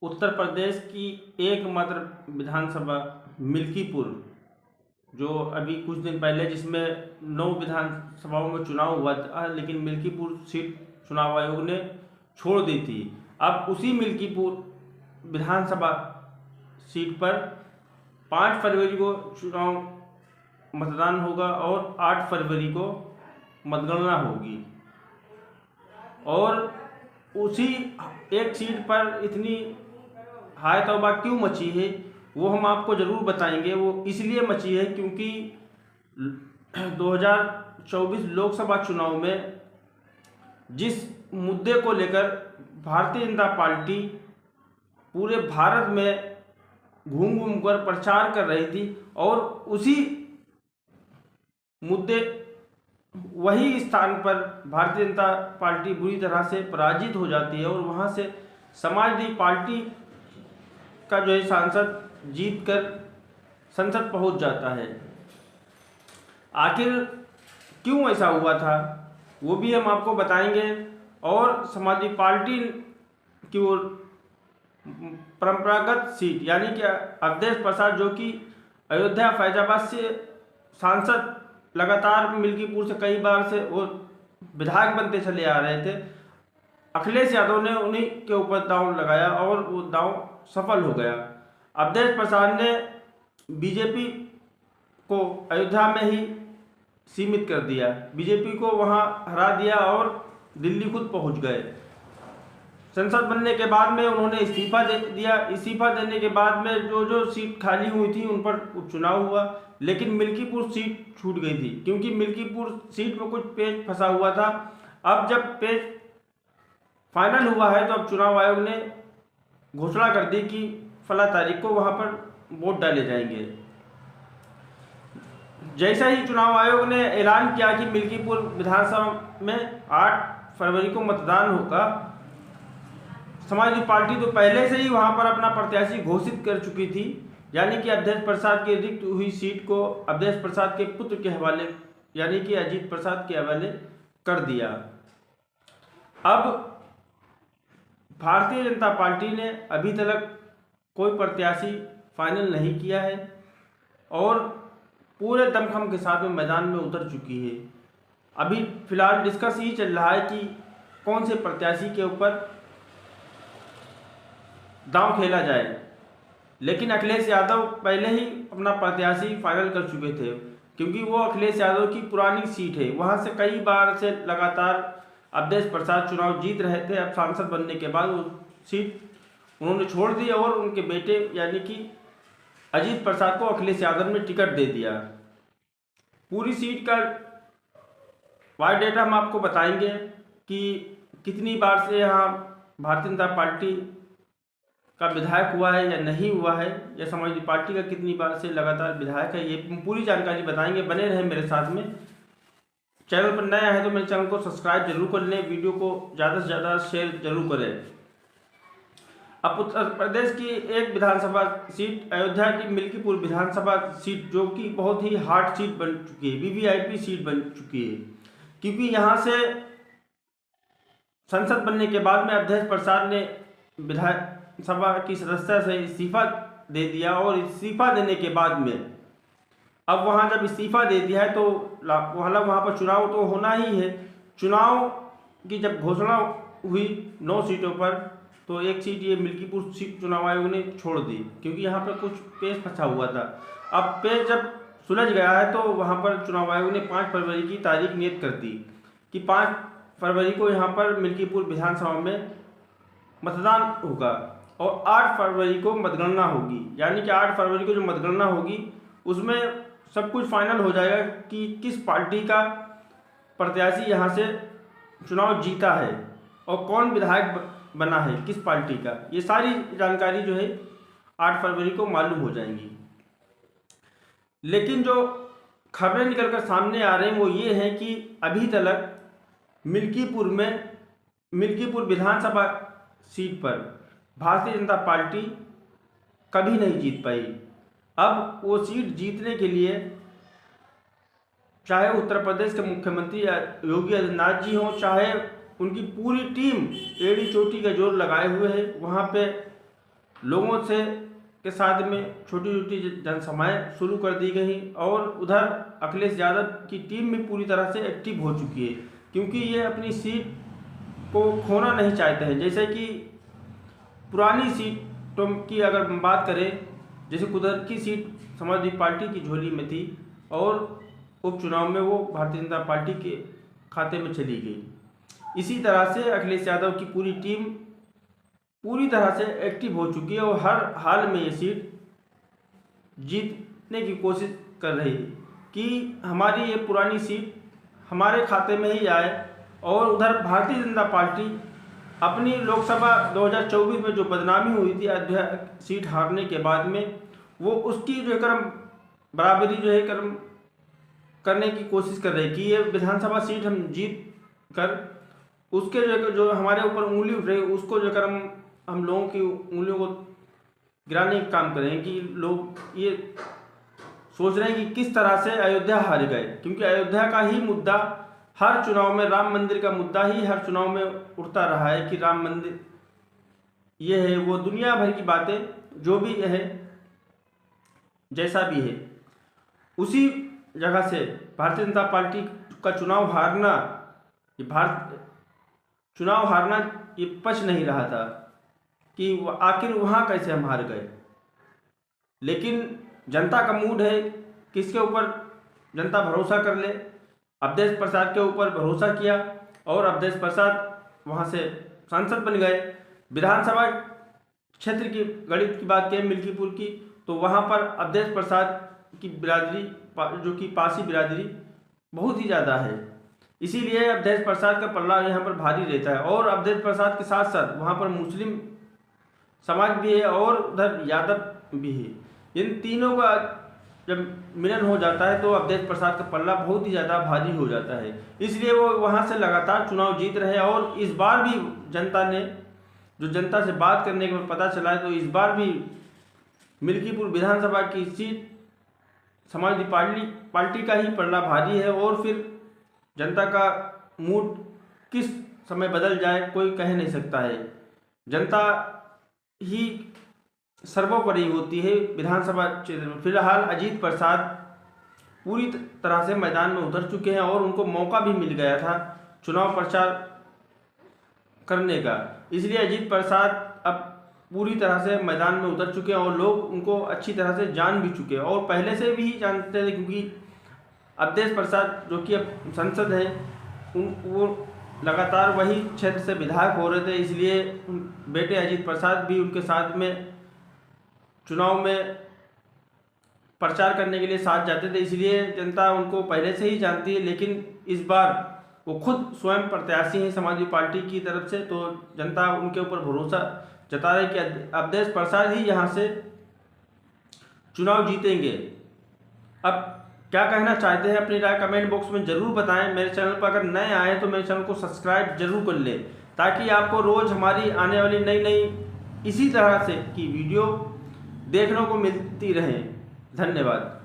उत्तर प्रदेश की एकमात्र विधानसभा मिल्कीपुर, जो अभी कुछ दिन पहले जिसमें 9 विधानसभाओं में चुनाव हुआ था, लेकिन मिल्कीपुर सीट चुनाव आयोग ने छोड़ दी थी। अब उसी मिल्कीपुर विधानसभा सीट पर 5 फरवरी को चुनाव मतदान होगा और 8 फरवरी को मतगणना होगी। और उसी एक सीट पर इतनी हाय तौबा क्यों मची है वो हम आपको ज़रूर बताएंगे। वो इसलिए मची है क्योंकि 2024 लोकसभा चुनाव में जिस मुद्दे को लेकर भारतीय जनता पार्टी पूरे भारत में घूम घूम कर प्रचार कर रही थी, और उसी मुद्दे वही स्थान पर भारतीय जनता पार्टी बुरी तरह से पराजित हो जाती है और वहाँ से समाजवादी पार्टी का जो है सांसद जीत कर संसद पहुँच जाता है। आखिर क्यों ऐसा हुआ था वो भी हम आपको बताएंगे। और समाजवादी पार्टी की ओर परंपरागत सीट यानी कि अवधेश प्रसाद, जो कि अयोध्या फैजाबाद से सांसद लगातार मिल्कीपुर से कई बार से वो विधायक बनते चले आ रहे थे, अखिलेश यादव ने उन्हीं के ऊपर दांव लगाया और वो दांव सफल हो गया। अवधेश प्रसाद ने बीजेपी को अयोध्या में ही सीमित कर दिया, बीजेपी को वहां हरा दिया और दिल्ली खुद पहुंच गए। संसद बनने के बाद में उन्होंने इस्तीफा दे दिया। इस्तीफा देने के बाद में जो सीट खाली हुई थी उन पर उपचुनाव हुआ, लेकिन मिल्कीपुर सीट छूट गई थी क्योंकि मिल्कीपुर सीट में कुछ पेच फंसा हुआ था। अब जब पेच फाइनल हुआ है तो अब चुनाव आयोग ने घोषणा कर दी कि फला तारीख को वहां पर वोट डाले जाएंगे। जैसा ही चुनाव आयोग ने ऐलान किया कि मिल्कीपुर विधानसभा में 8 फरवरी को मतदान होगा, समाजवादी पार्टी तो पहले से ही वहां पर अपना प्रत्याशी घोषित कर चुकी थी, यानी कि अवधेश प्रसाद की रिक्त हुई सीट को अवधेश प्रसाद के पुत्र के हवाले यानी कि अजीत प्रसाद के हवाले कर दिया। अब भारतीय जनता पार्टी ने अभी तक कोई प्रत्याशी फाइनल नहीं किया है और पूरे दमखम के साथ में मैदान में उतर चुकी है। अभी फिलहाल डिस्कस ही चल रहा है कि कौन से प्रत्याशी के ऊपर दांव खेला जाए, लेकिन अखिलेश यादव पहले ही अपना प्रत्याशी फाइनल कर चुके थे क्योंकि वो अखिलेश यादव की पुरानी सीट है। वहां से कई बार से लगातार अवधेश प्रसाद चुनाव जीत रहे थे। अब सांसद बनने के बाद वो सीट उन्होंने छोड़ दी और उनके बेटे यानी कि अजीत प्रसाद को अखिलेश यादव ने टिकट दे दिया। पूरी सीट का बायोडेटा हम आपको बताएंगे कि कितनी बार से यहाँ भारतीय जनता पार्टी का विधायक हुआ है या नहीं हुआ है, या समाजवादी पार्टी का कितनी बार से लगातार विधायक है, ये पूरी जानकारी बताएंगे। बने रहे मेरे साथ में। चैनल पर नया है तो मेरे चैनल को सब्सक्राइब जरूर कर लें, वीडियो को ज़्यादा से ज़्यादा शेयर जरूर करें। अब उत्तर प्रदेश की एक विधानसभा सीट अयोध्या की मिल्कीपुर विधानसभा सीट, जो कि बहुत ही हार्ड सीट बन चुकी है, वीवीआईपी सीट बन चुकी है, क्योंकि यहाँ से संसद बनने के बाद में अवधेश प्रसाद ने विधानसभा की सदस्यता से इस्तीफा दे दिया और इस्तीफा देने के बाद में अब वहाँ जब इस्तीफा दे दिया है तो वहाँ पर चुनाव तो होना ही है। चुनाव की जब घोषणा हुई 9 सीटों पर, तो एक सीट ये मिल्कीपुर सीट चुनाव आयोग ने छोड़ दी क्योंकि यहाँ पर कुछ पेच फंसा हुआ था। अब पेच जब सुलझ गया है तो वहाँ पर चुनाव आयोग ने 5 फरवरी की तारीख नियत कर दी कि 5 फरवरी को यहाँ पर मिल्कीपुर विधानसभा में मतदान होगा और 8 फरवरी को मतगणना होगी। यानी कि 8 फरवरी को जो मतगणना होगी उसमें सब कुछ फाइनल हो जाएगा कि किस पार्टी का प्रत्याशी यहाँ से चुनाव जीता है और कौन विधायक बना है किस पार्टी का। ये सारी जानकारी जो है 8 फरवरी को मालूम हो जाएंगी। लेकिन जो खबरें निकलकर सामने आ रही हैं वो ये हैं कि अभी तक मिल्कीपुर विधानसभा सीट पर भारतीय जनता पार्टी कभी नहीं जीत पाई। अब वो सीट जीतने के लिए चाहे उत्तर प्रदेश के मुख्यमंत्री योगी आदित्यनाथ जी हों, चाहे उनकी पूरी टीम एड़ी चोटी का जोर लगाए हुए है, वहाँ पे लोगों से के साथ में छोटी छोटी जनसभाएं शुरू कर दी गई और उधर अखिलेश यादव की टीम भी पूरी तरह से एक्टिव हो चुकी है, क्योंकि ये अपनी सीट को खोना नहीं चाहते हैं। जैसे कि पुरानी सीटों की अगर हम बात करें, जैसे कुदरत की सीट समाजवादी पार्टी की झोली में थी और उपचुनाव में वो भारतीय जनता पार्टी के खाते में चली गई। इसी तरह से अखिलेश यादव की पूरी टीम पूरी तरह से एक्टिव हो चुकी है और हर हाल में ये सीट जीतने की कोशिश कर रही है कि हमारी ये पुरानी सीट हमारे खाते में ही आए। और उधर भारतीय जनता पार्टी अपनी लोकसभा 2024 में जो बदनामी हुई थी अयोध्या सीट हारने के बाद में, वो उसकी जो क्रम बराबरी जो है क्रम करने की कोशिश कर रही है कि ये विधानसभा सीट हम जीत कर उसके जो हमारे ऊपर उंगली उठ रही है उसको जो क्रम हम लोगों की उंगलियों को गिराने का काम करें कि लोग ये सोच रहे हैं कि किस तरह से अयोध्या हार गए, क्योंकि अयोध्या का ही मुद्दा हर चुनाव में, राम मंदिर का मुद्दा ही हर चुनाव में उठता रहा है कि राम मंदिर ये है वो, दुनिया भर की बातें जो भी है जैसा भी है। उसी जगह से भारतीय जनता पार्टी का चुनाव हारना ये पच नहीं रहा था कि आखिर वहाँ कैसे हम हार गए। लेकिन जनता का मूड है किसके ऊपर जनता भरोसा कर ले। अवधेश प्रसाद के ऊपर भरोसा किया और अवधेश प्रसाद वहाँ से सांसद बन गए। विधानसभा क्षेत्र की गणित की बात करें मिल्कीपुर की, तो वहाँ पर अवधेश प्रसाद की बिरादरी जो कि पासी बिरादरी बहुत ही ज़्यादा है, इसीलिए अवधेश प्रसाद का पल्ला यहाँ पर भारी रहता है। और अवधेश प्रसाद के साथ साथ वहाँ पर मुस्लिम समाज भी है और उधर यादव भी है। इन तीनों का जब मिलन हो जाता है तो अवधेश प्रसाद का पल्ला बहुत ही ज़्यादा भारी हो जाता है, इसलिए वो वहाँ से लगातार चुनाव जीत रहे हैं। और इस बार भी जनता से बात करने के बाद पता चला है तो इस बार भी मिल्कीपुर विधानसभा की सीट समाजवादी पार्टी का ही पल्ला भारी है। और फिर जनता का मूड किस समय बदल जाए कोई कह नहीं सकता है। जनता ही सर्वोपरि होती है विधानसभा क्षेत्र में। फिलहाल अजीत प्रसाद पूरी तरह से मैदान में उतर चुके हैं और उनको मौका भी मिल गया था चुनाव प्रचार करने का, इसलिए अजीत प्रसाद अब पूरी तरह से मैदान में उतर चुके हैं और लोग उनको अच्छी तरह से जान भी चुके हैं और पहले से भी जानते थे, क्योंकि अवधेश प्रसाद जो कि अब सांसद हैं वो लगातार वही क्षेत्र से विधायक हो रहे थे, इसलिए बेटे अजीत प्रसाद भी उनके साथ में चुनाव में प्रचार करने के लिए साथ जाते थे, इसलिए जनता उनको पहले से ही जानती है। लेकिन इस बार वो खुद स्वयं प्रत्याशी हैं समाजवादी पार्टी की तरफ से, तो जनता उनके ऊपर भरोसा जता रही कि अवधेश प्रसाद ही यहाँ से चुनाव जीतेंगे। अब क्या कहना चाहते हैं अपनी राय कमेंट बॉक्स में ज़रूर बताएं। मेरे चैनल पर अगर नए आए तो मेरे चैनल को सब्सक्राइब जरूर कर लें, ताकि आपको रोज़ हमारी आने वाली नई इसी तरह से की वीडियो देखने को मिलती रहे। धन्यवाद।